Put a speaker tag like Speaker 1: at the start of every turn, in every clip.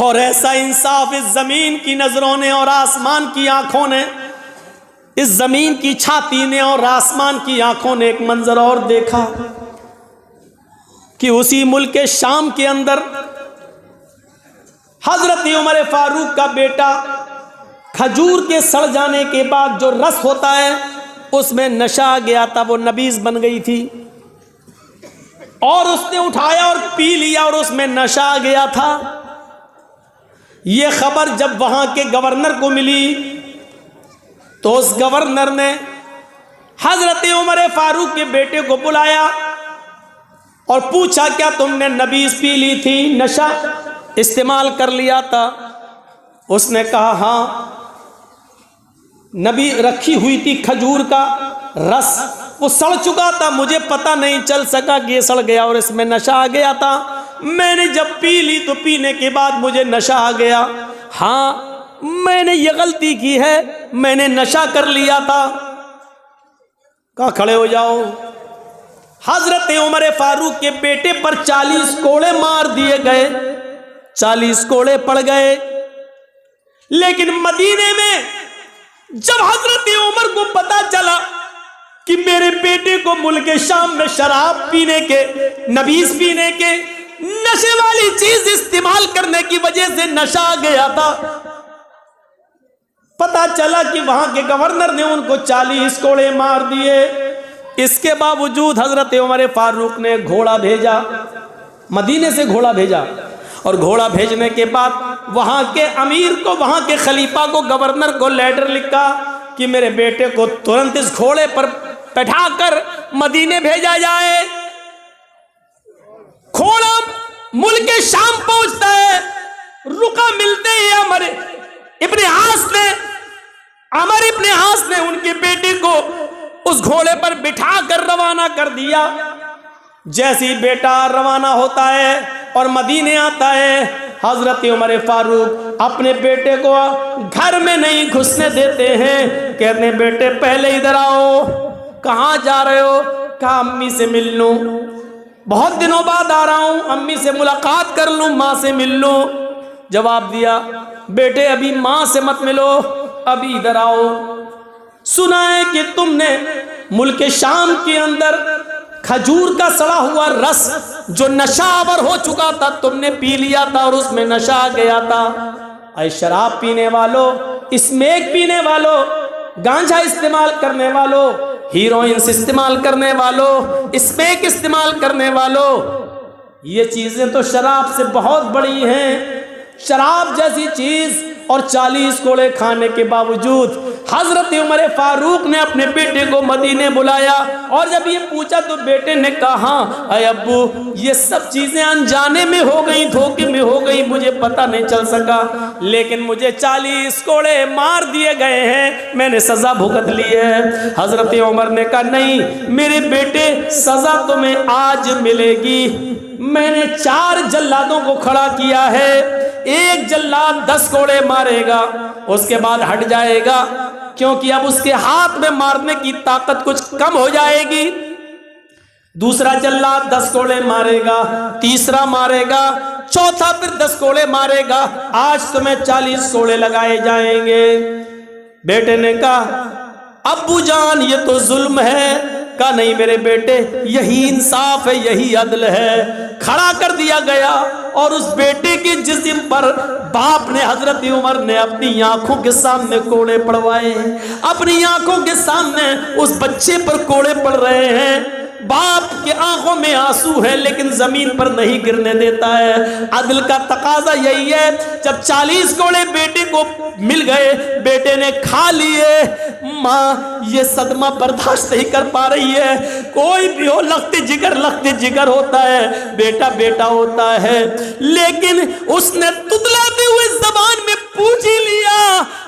Speaker 1: और ऐसा इंसाफ इस जमीन की नजरों ने और आसमान की आंखों ने, इस जमीन की छाती ने और आसमान की आंखों ने एक मंजर और देखा कि उसी मुल्क के शाम के अंदर हजरत उमर फारूक का बेटा खजूर के सड़ जाने के बाद जो रस होता है उसमें नशा आ गया था, वो नबीज बन गई थी और उसने उठाया और पी लिया और उसमें नशा आ गया था। यह खबर जब वहां के गवर्नर को मिली तो उस गवर्नर ने हजरत उमर फारूक के बेटे को बुलाया और पूछा, क्या तुमने नबीज पी ली थी, नशा इस्तेमाल कर लिया था? उसने कहा, हाँ, नबी रखी हुई थी खजूर का रस, वो सड़ चुका था, मुझे पता नहीं चल सका कि ये सड़ गया और इसमें नशा आ गया था। मैंने जब पी ली तो पीने के बाद मुझे नशा आ गया। हाँ, मैंने ये गलती की है, मैंने नशा कर लिया था। कहाँ खड़े हो जाओ। हजरत उमर फारूक के बेटे पर 40 कोड़े मार दिए गए, 40 कोड़े पड़ गए। लेकिन मदीने में जब हजरत उमर को पता चला कि मेरे बेटे को मुल्क शाम में शराब पीने के, नबीज पीने के, नशे वाली चीज इस्तेमाल करने की वजह से नशा आ गया था, पता चला कि वहां के गवर्नर ने उनको 40 कोड़े मार दिए। इसके बावजूद हजरत उमर फारूक ने घोड़ा भेजा, मदीने से घोड़ा भेजा, और घोड़ा भेजने के बाद वहां के अमीर को, वहां के खलीफा को, गवर्नर को लेटर लिखा कि मेरे बेटे को तुरंत इस घोड़े पर बैठाकर मदीने भेजा जाए। घोड़ा मुल्क शाम पहुंचता है, रुका मिलते ही अमर इब्ने आस ने उनके बेटे को उस घोड़े पर बिठा कर रवाना कर दिया। जैसे ही बेटा रवाना होता है और मदीने आता है, हजरत उमर फारूक अपने बेटे को घर में नहीं घुसने देते हैं। कहते हैं, बेटे पहले इधर आओ। कहाँ जा रहे हो? कहा, अम्मी से मिल लूं, बहुत दिनों बाद आ रहा हूं, अम्मी से मुलाकात कर लूं, माँ से मिल लूं। जवाब दिया, बेटे अभी माँ से मत मिलो, अभी इधर आओ। सुना है कि तुमने मुल्क शाम के अंदर खजूर का सड़ा हुआ रस जो नशावर हो चुका था तुमने पी लिया था और उसमें नशा आ गया था। ऐ शराब पीने वालों, स्मोक पीने वालों, गांजा इस्तेमाल करने वालों, हीरोइन इस्तेमाल करने वालों, स्मोक इस्तेमाल करने वालों, ये चीजें तो शराब से बहुत बड़ी हैं। शराब जैसी चीज और 40 कोड़े खाने के बावजूद हजरत उमर फारूक ने अपने बेटे को मदीने बुलाया और जब ये पूछा तो बेटे ने कहा, अरे अब्बू, ये सब चीजें अनजाने में हो गई, धोखे में हो गई, मुझे पता नहीं चल सका, लेकिन मुझे 40 कोड़े मार दिए गए हैं, मैंने सजा भुगत ली है। हजरत उमर ने कहा, नहीं मेरे बेटे, सजा तुम्हें आज मिलेगी। मैंने 4 जल्लादों को खड़ा किया है, एक जल्लाद 10 कोड़े मारेगा, उसके बाद हट जाएगा, क्योंकि अब उसके हाथ में मारने की ताकत कुछ कम हो जाएगी। दूसरा जल्लाद 10 कोड़े मारेगा, तीसरा मारेगा, चौथा फिर 10 कोड़े मारेगा। आज तुम्हें 40 कोड़े लगाए जाएंगे। बेटे ने कहा, अब्बू जान ये तो जुल्म है। कहा, नहीं मेरे बेटे, यही इंसाफ है, यही अदल है। खड़ा कर दिया गया और उस बेटे के जिस्म पर बाप ने, हजरत उमर ने अपनी आंखों के सामने कोड़े पड़वाए, अपनी आंखों के सामने उस बच्चे पर कोड़े पड़ रहे हैं। बाप के आंखों में आंसू है लेकिन जमीन पर नहीं गिरने देता है। अदल का तकाजा यही है। जब 40 कोड़े बेटे को मिल गए, बेटे ने खा लिए, माँ ये सदमा बर्दाश्त नहीं कर पा रही है। कोई भी हो, लखते जिगर होता है, बेटा बेटा होता है, लेकिन उसने तुतलाते हुए जबान में पूछ ही लिया,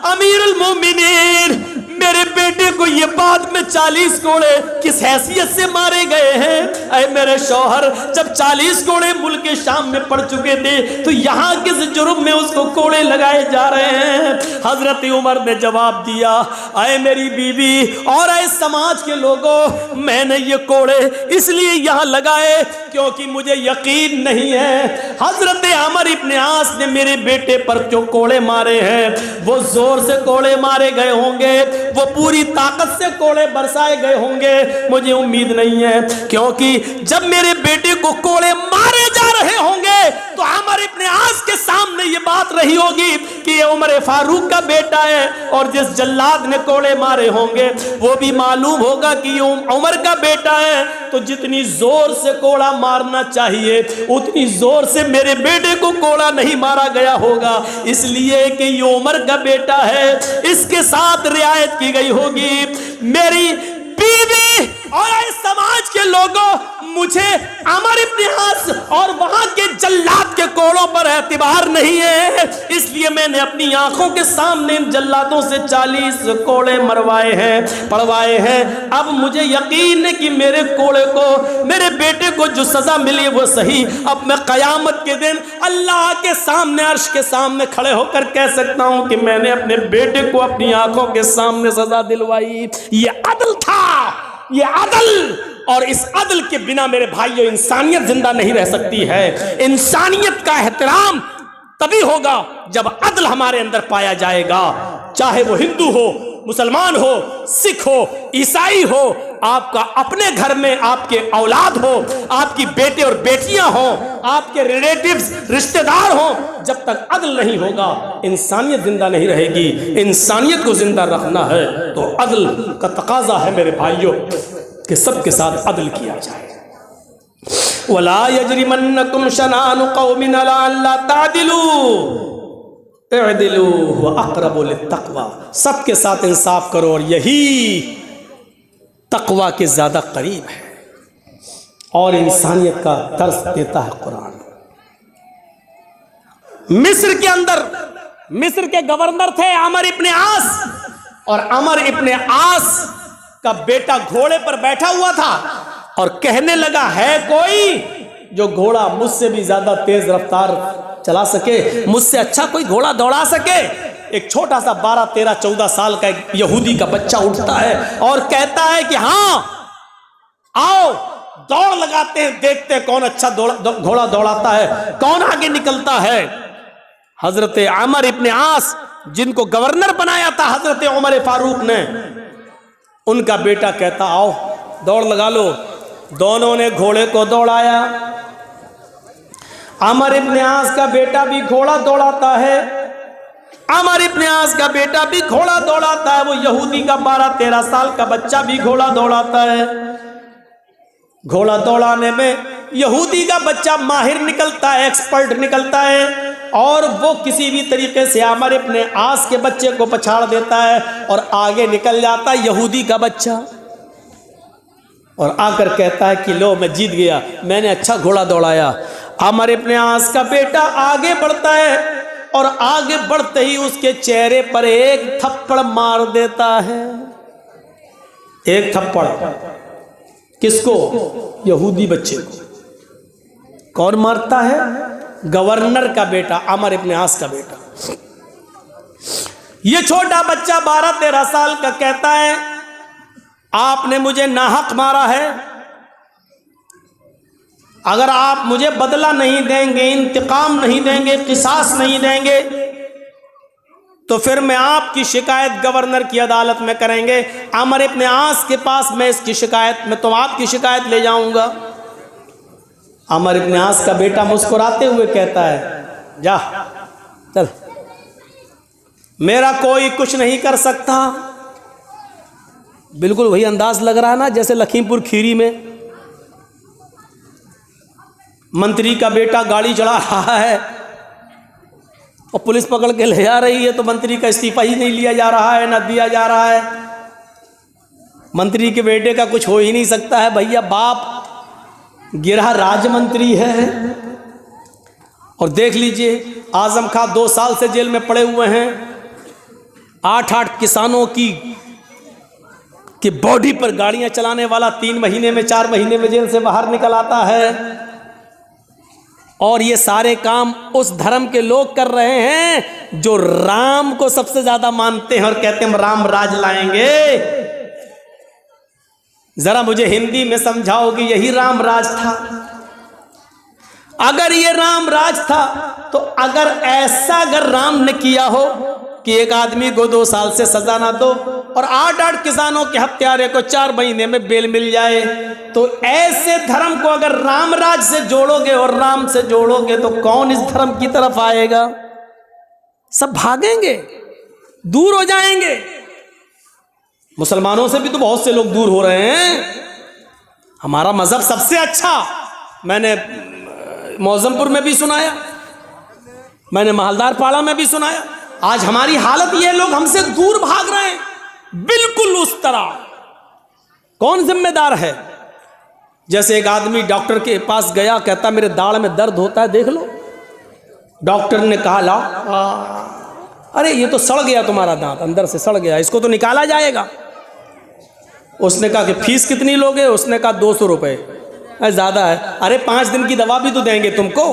Speaker 1: अमीरुल मोमिनीन मेरे बेटे को ये बाद में 40 कोड़े किस हैसियत से मारे गए हैं? अरे मेरे शौहर, जब 40 कोड़े मुल्क शाम में पड़ चुके थे तो यहाँ किस जुर्म में उसको कोड़े लगाए जा रहे हैं? हजरत उमर ने जवाब दिया, अरे मेरी बीवी और अरे समाज के लोगों, मैंने ये कोड़े इसलिए यहाँ लगाए क्योंकि मुझे यकीन नहीं है हजरत अमर इब्न आस ने मेरे बेटे पर जो कोड़े मारे हैं वो जोर से कोड़े मारे गए होंगे, वो पूरी ताकत से कोड़े बरसाए गए होंगे। मुझे उम्मीद नहीं है, क्योंकि जब मेरे बेटे को कोड़े मारे जा रहे होंगे तो अमर इब्न आस के सामने ये बात रही होगी कि ये उमर फारूक का बेटा है, और जिस जल्लाद ने कोड़े मारे होंगे वो भी मालूम होगा कि ये उमर का बेटा है। तो जितनी जोर से कोड़ा मारना चाहिए उतनी जोर से मेरे बेटे को कोड़ा नहीं मारा गया होगा, इसलिए कि ये उमर का बेटा है, इसके साथ रियायत की गई होगी। मेरी बीवी और समाज के लोगों, मुझे अमर इब्न आस और वहां के जल्लाद के कोड़ों पर एतबार नहीं है, इसलिए मैंने अपनी आंखों के सामने इन जल्लादों से 40 कोड़े मरवाए हैं, पड़वाए हैं। अब मुझे यकीन है कि मेरे कोड़े को, मेरे बेटे को जो सजा मिली वो सही। अब मैं कयामत के दिन अल्लाह के सामने, अर्श के सामने खड़े होकर कह सकता हूं कि मैंने अपने बेटे को अपनी आंखों के सामने सजा दिलवाई। ये अदल था, ये अदल, और इस अदल के बिना मेरे भाइयों इंसानियत जिंदा नहीं रह सकती है। इंसानियत का एहतराम तभी होगा जब अदल हमारे अंदर पाया जाएगा, चाहे वो हिंदू हो, मुसलमान हो, सिख हो, ईसाई हो, आपका अपने घर में आपके औलाद हो, आपकी बेटे और बेटियां हो, आपके रिलेटिव्स, रिश्तेदार हो, जब तक अदल नहीं होगा इंसानियत जिंदा नहीं रहेगी। इंसानियत को जिंदा रखना है तो अदल का तकाजा है मेरे भाइयों कि सबके साथ अदल किया जाए। वला यजरिमन्नकुम शनानु कौमिन अला अल्ला तादिलू इअदिलू हुवा अक़रबु लित्तक़वा। सबके साथ इंसाफ करो और यही तक़वा के ज्यादा करीब है और इंसानियत का दर्स देता है कुरान। मिस्र के अंदर, मिस्र के गवर्नर थे अमर इब्न आस, और अमर इब्न आस का बेटा घोड़े पर बैठा हुआ था और कहने लगा, है कोई जो घोड़ा मुझसे भी ज्यादा तेज रफ्तार चला सके, मुझसे अच्छा कोई घोड़ा दौड़ा सके? एक छोटा सा 12, 13, 14 साल का एक यहूदी का बच्चा उठता है और कहता है कि हाँ आओ दौड़ लगाते हैं, देखते हैं कौन अच्छा घोड़ा दौड़ाता है, कौन आगे निकलता है। हजरत अमर इब्न आस, जिनको गवर्नर बनाया था हजरत उमर फारूक ने, उनका बेटा कहता आओ दौड़ लगा लो। दोनों ने घोड़े को दौड़ाया। अमर इब्न आस का बेटा भी घोड़ा दौड़ाता है, अमर इब्न आस का बेटा भी घोड़ा दौड़ाता है, वो यहूदी का 12, 13 साल का बच्चा भी घोड़ा दौड़ाता है। घोड़ा दौड़ाने में यहूदी का बच्चा माहिर निकलता है, एक्सपर्ट निकलता है, और वो किसी भी तरीके से अमर इब्न आस के बच्चे को पछाड़ देता है और आगे निकल जाता है यहूदी का बच्चा, और आकर कहता है कि लो मैं जीत गया, मैंने अच्छा घोड़ा दौड़ाया। अमर इब्न आस का बेटा आगे बढ़ता है और आगे बढ़ते ही उसके चेहरे पर एक थप्पड़ मार देता है। एक थप्पड़ किसको? यहूदी बच्चे को। कौन मारता है? गवर्नर का बेटा, अमर इब्न आस का बेटा। ये छोटा बच्चा 12, 13 साल का कहता है आपने मुझे नाहक मारा है, अगर आप मुझे बदला नहीं देंगे, इंतकाम नहीं देंगे, किसास नहीं देंगे, तो फिर मैं आपकी शिकायत गवर्नर की अदालत में करेंगे। अमर इब्न आस के पास मैं इसकी शिकायत में तो आपकी शिकायत ले जाऊंगा। अमर इब्न आस का बेटा मुस्कुराते हुए कहता है जा चल, मेरा कोई कुछ नहीं कर सकता। बिल्कुल वही अंदाज लग रहा है ना जैसे लखीमपुर खीरी में मंत्री का बेटा गाड़ी चढ़ा रहा है और पुलिस पकड़ के ले जा रही है, तो मंत्री का इस्तीफा ही नहीं लिया जा रहा है, ना दिया जा रहा है। मंत्री के बेटे का कुछ हो ही नहीं सकता है भैया, बाप गिरहा राजमंत्री है। और देख लीजिए आजम खां 2 साल से जेल में पड़े हुए हैं। 8-8 किसानों की कि बॉडी पर गाड़ियां चलाने वाला 3 महीने में 4 महीने में जेल से बाहर निकल आता है। और ये सारे काम उस धर्म के लोग कर रहे हैं जो राम को सबसे ज्यादा मानते हैं और कहते हैं हम राम राज लाएंगे। जरा मुझे हिंदी में समझाओ कि यही राम राज था? अगर ये राम राज था तो अगर ऐसा राम ने किया हो कि एक आदमी को 2 साल से सजा ना दो और 8-8 किसानों के हत्यारे को 4 महीने में बेल मिल जाए, तो ऐसे धर्म को अगर राम राज से जोड़ोगे और राम से जोड़ोगे तो कौन इस धर्म की तरफ आएगा? सब भागेंगे, दूर हो जाएंगे। मुसलमानों से भी तो बहुत से लोग दूर हो रहे हैं। हमारा मजहब सबसे अच्छा, मैंने मौजमपुर में भी सुनाया, मैंने मालदार पाड़ा में भी सुनाया। आज हमारी हालत ये, लोग हमसे दूर भाग रहे हैं, बिल्कुल उस तरह। कौन जिम्मेदार है? जैसे एक आदमी डॉक्टर के पास गया, कहता मेरे दाढ़ में दर्द होता है, देख लो। डॉक्टर ने कहा ला, अरे ये तो सड़ गया तुम्हारा दांत, अंदर से सड़ गया, इसको तो निकाला जाएगा। उसने कहा कि फीस कितनी लोगे? उसने कहा 200 रुपये। ज़्यादा है। अरे 5 दिन की दवा भी तो देंगे तुमको,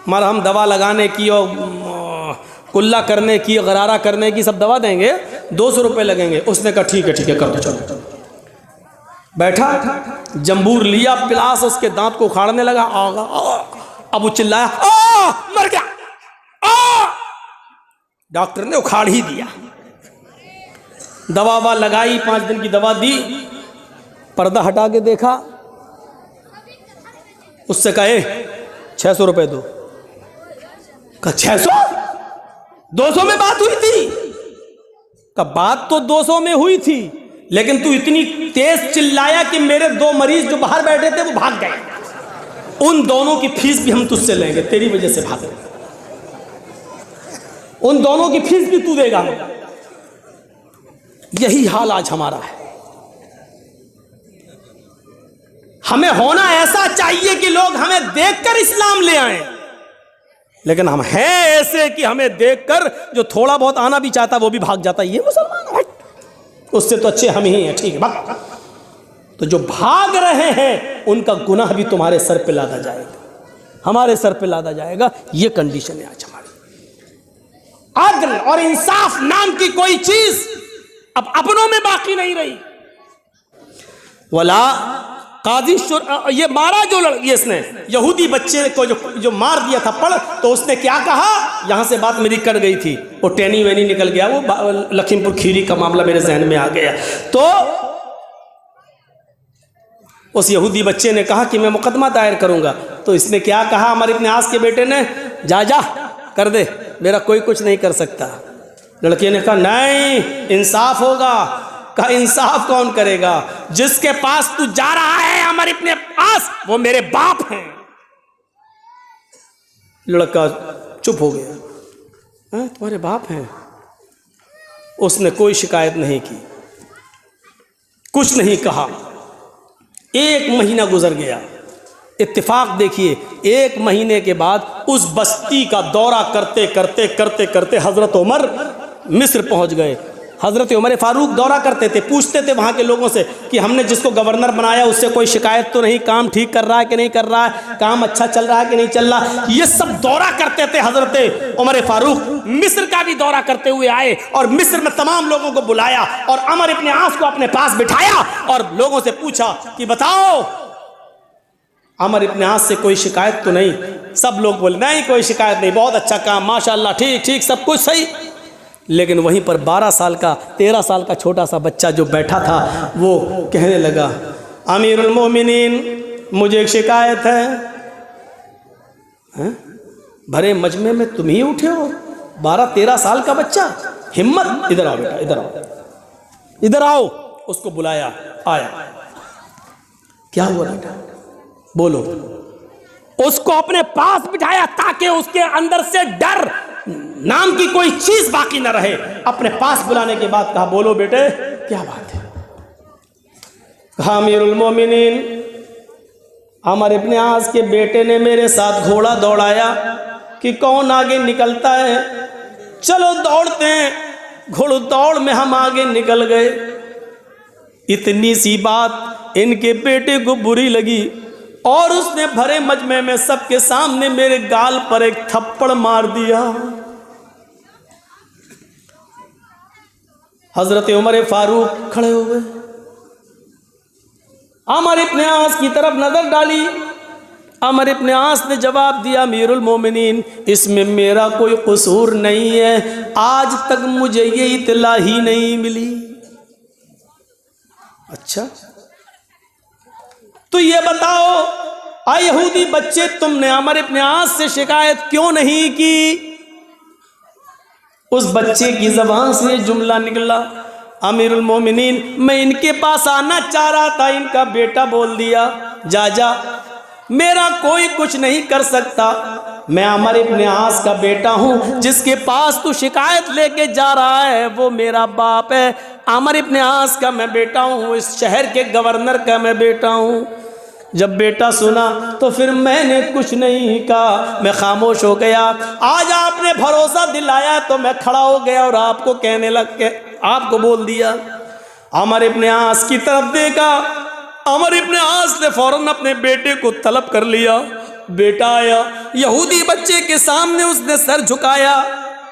Speaker 1: मरहम दवा लगाने की और कुल्ला करने की, गरारा करने की, सब दवा देंगे, 200 रुपये लगेंगे। उसने कहा ठीक है कर दो, चलो। बैठा, जंबूर लिया, पिलास उसके दांत को उखाड़ने लगा। अब वो चिल्लाया, मर गया। डॉक्टर ने उखाड़ ही दिया, दवा लगाई, 5 दिन की दवा दी, पर्दा हटा के देखा, उससे कहे 600 रुपये दो। कहा 600? 200 में बात हुई थी। का बात तो 200 में हुई थी, लेकिन तू इतनी तेज चिल्लाया कि मेरे 2 मरीज जो बाहर बैठे थे वो भाग गए। उन दोनों की फीस भी हम तुझसे लेंगे, तेरी वजह से भागे। उन दोनों की फीस भी तू देगा। यही हाल आज हमारा है। हमें होना ऐसा चाहिए कि लोग हमें देखकर इस्लाम ले आए, लेकिन हम हैं ऐसे कि हमें देखकर जो थोड़ा बहुत आना भी चाहता वो भी भाग जाता है। ये मुसलमान है, उससे तो अच्छे हम ही हैं, ठीक है भाग। तो जो भाग रहे हैं उनका गुनाह भी तुम्हारे सर पे लादा जाएगा, हमारे सर पे लादा जाएगा। ये कंडीशन है आज हमारी। अदल और इंसाफ नाम की कोई चीज अब अपनों में बाकी नहीं रही। वला काजी ये मारा जो ये इसने यहूदी बच्चे को जो मार दिया था पढ़, तो उसने क्या कहा? यहां से बात मेरी कट गई थी, वो टेनी वेनी निकल गया, वो लखीमपुर खीरी का मामला मेरे जहन में आ गया। तो उस यहूदी बच्चे ने कहा कि मैं मुकदमा दायर करूंगा। तो इसने क्या कहा? हमारे इब्न आस के बेटे ने, जा कर दे, मेरा कोई कुछ नहीं कर सकता। लड़के ने कहा नहीं, इंसाफ होगा। कहा इंसाफ कौन करेगा? जिसके पास तू जा रहा है हमारे अपने पास, वो मेरे बाप हैं। लड़का चुप हो गया, तुम्हारे बाप हैं? उसने कोई शिकायत नहीं की, कुछ नहीं कहा। 1 महीना गुजर गया। इत्तेफाक देखिए, 1 महीने के बाद उस बस्ती का दौरा करते करते हजरत उमर मिस्र पहुंच गए। हजरत उमर फारूक दौरा करते थे, पूछते थे वहाँ के लोगों से कि हमने जिसको गवर्नर बनाया उससे कोई शिकायत तो नहीं, काम ठीक कर रहा है कि नहीं कर रहा है, काम अच्छा चल रहा है कि नहीं चल रहा। ये सब दौरा करते थे हजरत उमर फारूक। मिस्र का भी दौरा करते हुए आए और मिस्र में तमाम लोगों को बुलाया और अमर इब्न आस को अपने पास बिठाया और लोगों से पूछा कि बताओ अमर इब्न आस से कोई शिकायत तो नहीं? सब लोग बोले नहीं, कोई शिकायत नहीं, बहुत अच्छा काम, माशाल्लाह, ठीक सब कुछ सही। लेकिन वहीं पर 12 साल का 13 साल का छोटा सा बच्चा जो बैठा था वो कहने लगा, अमीरुल मोमिनीन, मुझे एक शिकायत है। भरे मजमे में तुम ही उठे हो, 12-13 साल का बच्चा, हिम्मत, इधर आओ बेटा, इधर आओ। उसको बुलाया, आया। क्या हुआ बेटा, बोलो। उसको अपने पास बिठाया ताकि उसके अंदर से डर नाम की कोई चीज बाकी न रहे। अपने पास बुलाने के बाद कहा, बोलो बेटे क्या बात है? कहा अमीरुल मोमिनीन, अमर इब्न आस के बेटे ने मेरे साथ घोड़ा दौड़ाया कि कौन आगे निकलता है, चलो दौड़ते हैं। घोड़ दौड़ में हम आगे निकल गए। इतनी सी बात इनके बेटे को बुरी लगी और उसने भरे मजमे में सबके सामने मेरे गाल पर एक थप्पड़ मार दिया। हजरत उमर फारूक खड़े हो गए, अमर इब्न आस की तरफ नजर डाली। अमर इब्न आस ने जवाब दिया, अमीरुल मोमिनीन, इसमें मेरा कोई कसूर नहीं है, आज तक मुझे ये इत्तला ही नहीं मिली। अच्छा, तो ये बताओ, आए यहूदी बच्चे, तुमने अमर इब्न आस से शिकायत क्यों नहीं की? उस बच्चे की ज़बान से जुमला निकला, अमीरुल मोमिनीन, मैं इनके पास आना चाह रहा था, इनका बेटा बोल दिया जा जा, मेरा कोई कुछ नहीं कर सकता, मैं अमर इब्न आस का बेटा हूं, जिसके पास तू शिकायत लेके जा रहा है वो मेरा बाप है। अमर इब्न आस का मैं बेटा हूं, इस शहर के गवर्नर का मैं बेटा हूं। जब बेटा सुना तो फिर मैंने कुछ नहीं कहा, मैं खामोश हो गया। आज आपने भरोसा दिलाया तो मैं खड़ा हो गया और आपको कहने लग के आपको बोल दिया। अमर इब्न आस की तरफ देखा, अमर इब्न आस ने फौरन अपने बेटे को तलब कर लिया। बेटा आया, यहूदी बच्चे के सामने उसने सर झुकाया,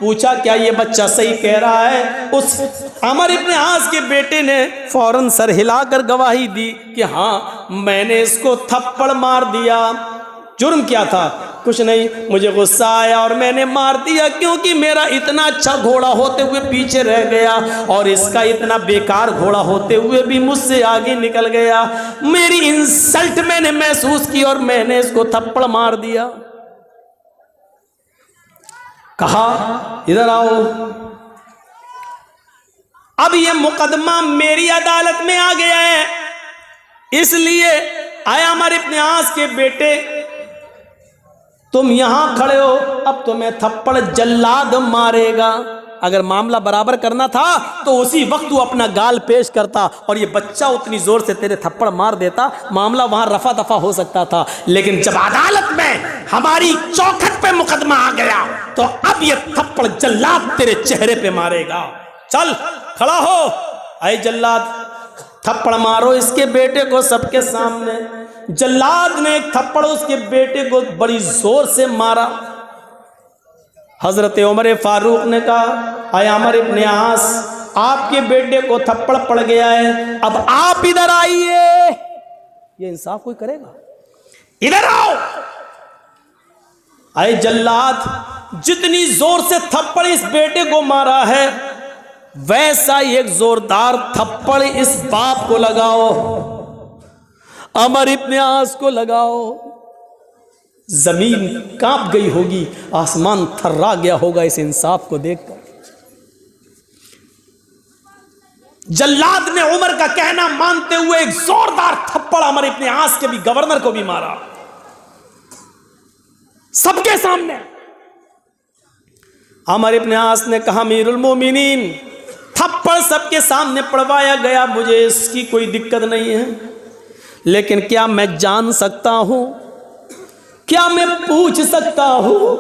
Speaker 1: पूछा क्या ये बच्चा सही कह रहा है? उस अमर इब्न आस के बेटे ने फौरन सर हिलाकर गवाही दी कि हाँ, मैंने इसको थप्पड़ मार दिया। जुर्म क्या था? कुछ नहीं, मुझे गुस्सा आया और मैंने मार दिया, क्योंकि मेरा इतना अच्छा घोड़ा होते हुए पीछे रह गया और इसका इतना बेकार घोड़ा होते हुए भी मुझसे आगे निकल गया। मेरी इंसल्ट मैंने महसूस की और मैंने इसको थप्पड़ मार दिया। कहा इधर आओ, अब ये मुकदमा मेरी अदालत में आ गया है, इसलिए आया अमर इब्न आस के बेटे, तुम यहां खड़े हो, अब तुम्हें थप्पड़ जल्लाद मारेगा। अगर मामला बराबर करना था तो उसी वक्त तू अपना गाल पेश करता और ये बच्चा उतनी जोर से तेरे थप्पड़ मार देता, मामला वहां रफा दफा हो सकता था। लेकिन जब अदालत में हमारी चौखट पे मुकदमा आ गया तो अब ये थप्पड़ जल्लाद तेरे चेहरे पे मारेगा। चल खड़ा हो, आए जल्लाद, थप्पड़ मारो इसके बेटे को सबके सामने। जल्लाद ने एक थप्पड़ उसके बेटे को बड़ी जोर से मारा। हजरत उमर फारूक ने कहा, आए अमर इब्न आस, आपके बेटे को थप्पड़ पड़ गया है, अब आप इधर आइए। ये इंसाफ कोई करेगा? इधर आओ। आए जल्लाद, जितनी जोर से थप्पड़ इस बेटे को मारा है वैसा एक जोरदार थप्पड़ इस बाप को लगाओ, अमर इब्न आस को लगाओ। जमीन कांप गई होगी, आसमान थर्रा गया होगा इस इंसाफ को देखकर। जल्लाद ने उमर का कहना मानते हुए एक जोरदार थप्पड़ अमर इब्न आस के भी गवर्नर को भी मारा, सबके सामने। अमर इब्न आस ने कहा, अमीरुल मोमिनीन, थप्पड़ सबके सामने पड़वाया गया, मुझे इसकी कोई दिक्कत नहीं है, लेकिन क्या मैं जान सकता हूं, क्या मैं पूछ सकता हूं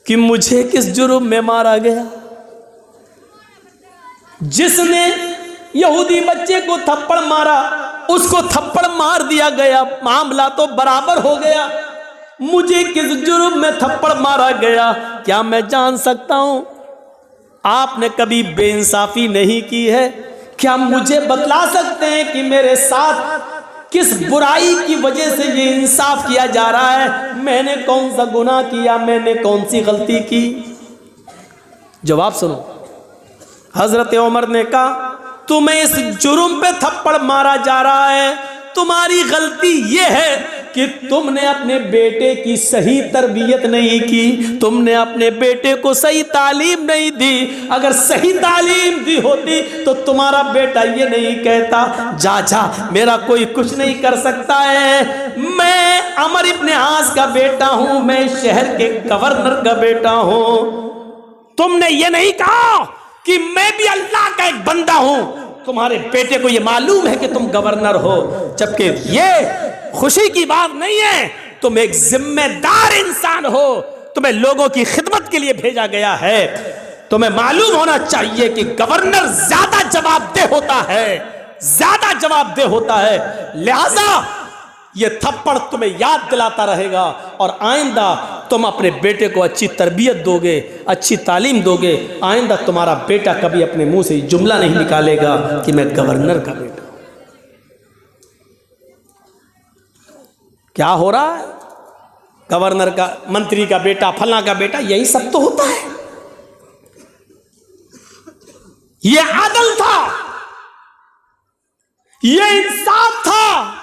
Speaker 1: कि मुझे किस जुर्म में मारा गया? जिसने यहूदी बच्चे को थप्पड़ मारा उसको थप्पड़ मार दिया गया, मामला तो बराबर हो गया। मुझे किस जुर्म में थप्पड़ मारा गया क्या मैं जान सकता हूं? आपने कभी बेइंसाफी नहीं की है, क्या मुझे बतला सकते हैं कि मेरे साथ किस बुराई की वजह से ये इंसाफ किया जा रहा है? मैंने कौन सा गुनाह किया, मैंने कौन सी गलती की? जवाब सुनो। हजरत उमर ने कहा, तुम्हें इस जुर्म पे थप्पड़ मारा जा रहा है, तुम्हारी गलती ये है कि तुमने अपने बेटे की सही तरबियत नहीं की, तुमने अपने बेटे को सही तालीम नहीं दी। अगर सही तालीम दी होती तो तुम्हारा बेटा ये नहीं कहता, जा जा मेरा कोई कुछ नहीं कर सकता है, मैं अमर इब्न आस का बेटा हूं, मैं शहर के गवर्नर का बेटा हूं। तुमने ये नहीं कहा कि मैं भी अल्लाह का एक बंदा हूं, तुम्हारे बेटे को ये मालूम है कि तुम गवर्नर हो, जबकि ये खुशी की बात नहीं है, तुम एक जिम्मेदार इंसान हो, तुम्हें लोगों की खिदमत के लिए भेजा गया है। तुम्हें मालूम होना चाहिए कि गवर्नर ज्यादा जवाबदेह होता है ज्यादा जवाबदेह होता है। लिहाजा ये थप्पड़ तुम्हें याद दिलाता रहेगा और आइंदा तुम अपने बेटे को अच्छी तरबियत दोगे, अच्छी तालीम दोगे। आइंदा तुम्हारा बेटा कभी अपने मुंह से जुमला नहीं निकालेगा कि मैं गवर्नर का बेटा। क्या हो रहा है? गवर्नर का, मंत्री का बेटा, फला का बेटा, यही सब तो होता है। ये आदल था, ये इंसाफ था।